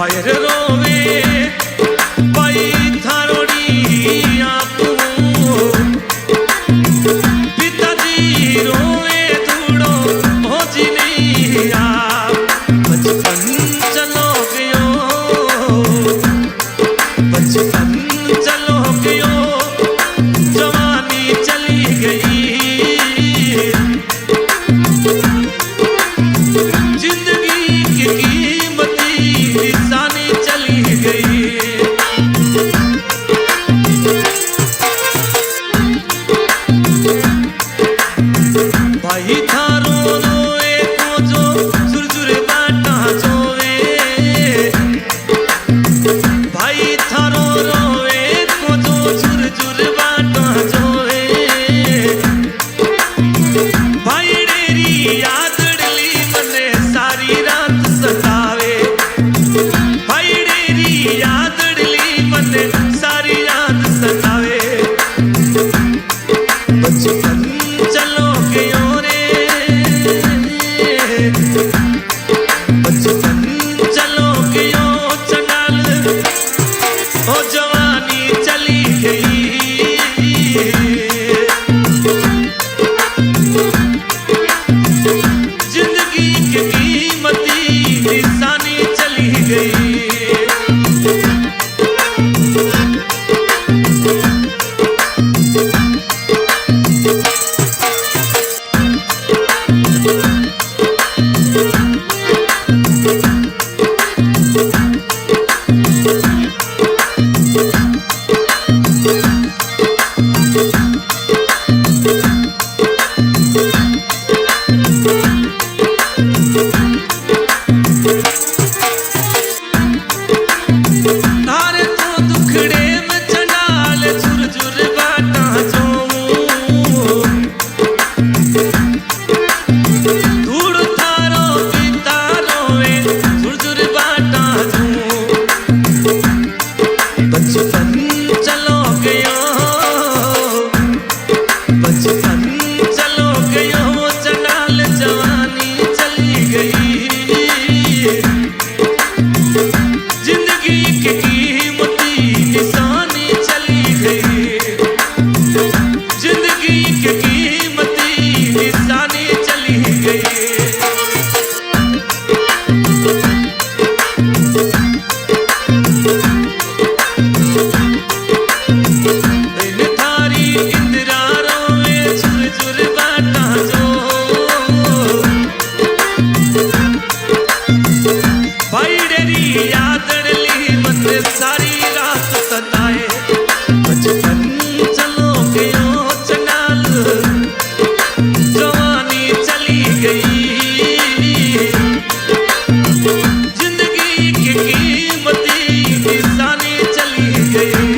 बाहर रोवे भाई थारोड़ी आपू पिताजी रोवे दूड़ो पहुंची नहीं आप बचपन चलो गयो बचपन चलो गयो जवानी चली गई जिंदगी की कीमती निशानी चली गई भाई थारो रोए को जो सुरजुर बाटा जोवे भाई थारो रोए को जो सुरजुर बाटा जोवे भाई डेरी याद डली मने सारी रात सतावे भाई डेरी याद डली मने सारी रात सतावे बचपन चलो गयो रे बचपन चलो गयो चंडाल ओ जवानी चली गई जिंदगी की कीमती निशानी चली गई बचपन चलो गयो बचपन चलो गयो चंडाल जवानी चली गई जिंदगी की कीमती निशानी चली गई जिंदगी की कीमती निशानी चली गई सारी रात सताए बचपन चलो गयो चंडाल जवानी चली गई जिंदगी की कीमती निशानी चली गई